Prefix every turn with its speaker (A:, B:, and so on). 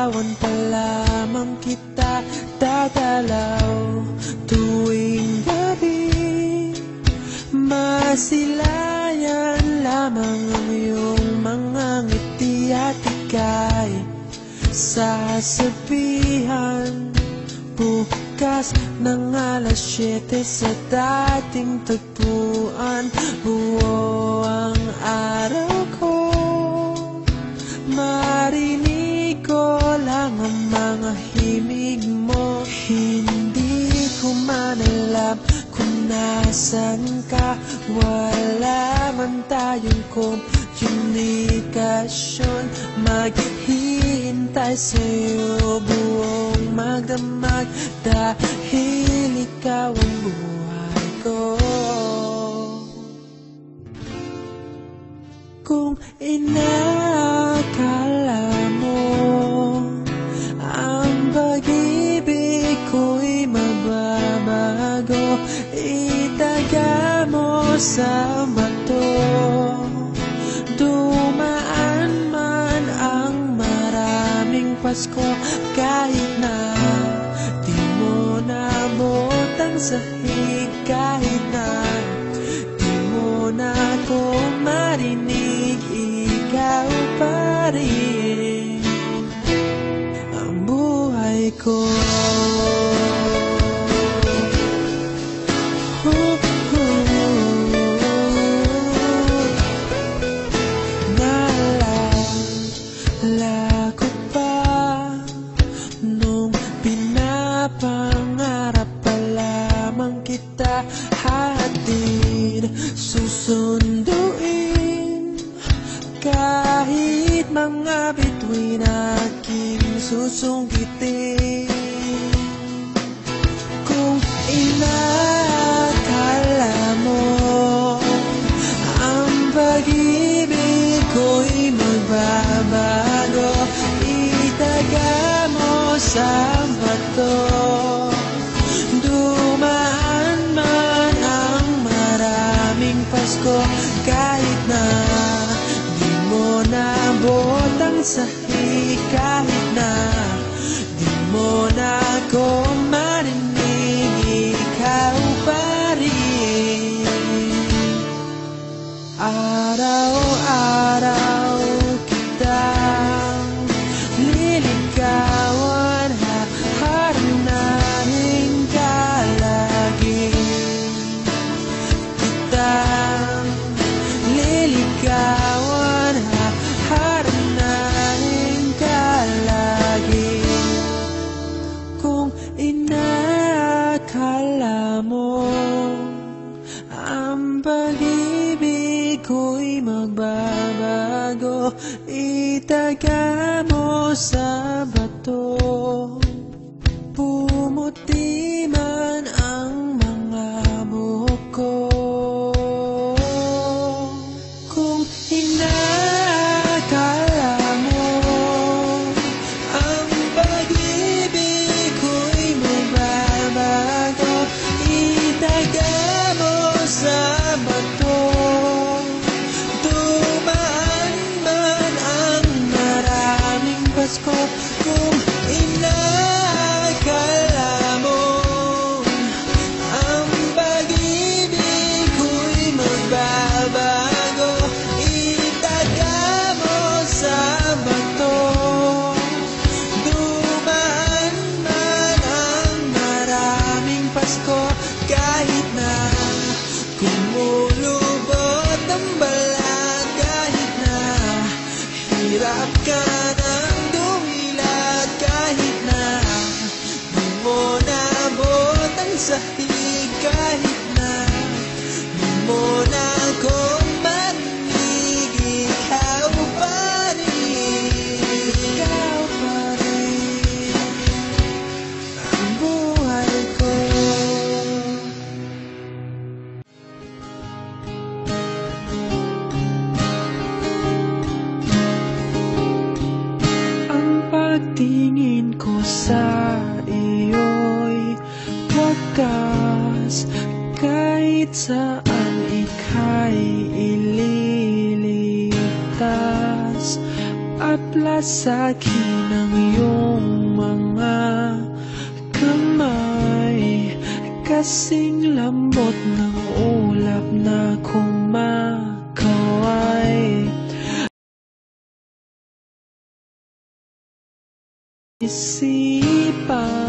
A: Liligawan pa lamang kita dadalaw tuwing gabi. Masilayan lamang ang iyong mga ngiti at ika'y sasabihan bukas ng alas 7 sa dating tagpuan. Buo ang araw ko, marinig ko lang ang mga himig mo. Hindi ko man alam kung nasan ka, wala man tayong komunikasyon. Maghihintay sa'yo buong magdamag dahil ikaw ang buhay ko. Kung inakala mo ang pag-ibig ko'y mababago, itaga mo sa bato. Dumaan man ang maraming Pasko, kahit na di mo nabotang sahig, kahit na di mo na ako marinig, ikaw pa rin ang buhay ko. Naalala ko pa nung pinapangarap pa lamang kita, hatid susunduin kahit mga bituin aking susungkitin. Kung inakala mo ang pag-ibig ko'y magbabago, itaga mo sa bato. Dumaan man ang maraming Pasko, kahit na di mo nabotang sahig, kahit na di mo na ako marinig, ikaw pa rin. Araw-araw kitang liligawan, haharanahin ka lagi. Kitang liligawan, haharanahin ka lagi. Kung inakala mo ang pag-ibig ko'y magbabago, itaga mo sa bato. Pumuti man ang mga buhok ko. Kung inakala mo ang pag-ibig ko'y magbabago, itaga mo sa bato. Dumaan man ang maraming Pasko, kung inakala mo ang pag-ibig ko'y magbabago, itaga mo sa bato. Dumaan man ang maraming Pasko, kahit na kumulubot ang balat, kahit na hirap ka ng dumilat, kahit na di mo nabot ang sahig, kahit na di mo na ako marinig, ikaw pa rin, ikaw pa rin ang buhay ko. Ang pagtingin ko sa iyo'y wagas, kahit saan ika'y ililigtas. At lasaki ng iyong mga kamay, kasing lambot ng ulap na kumakaway. Isipan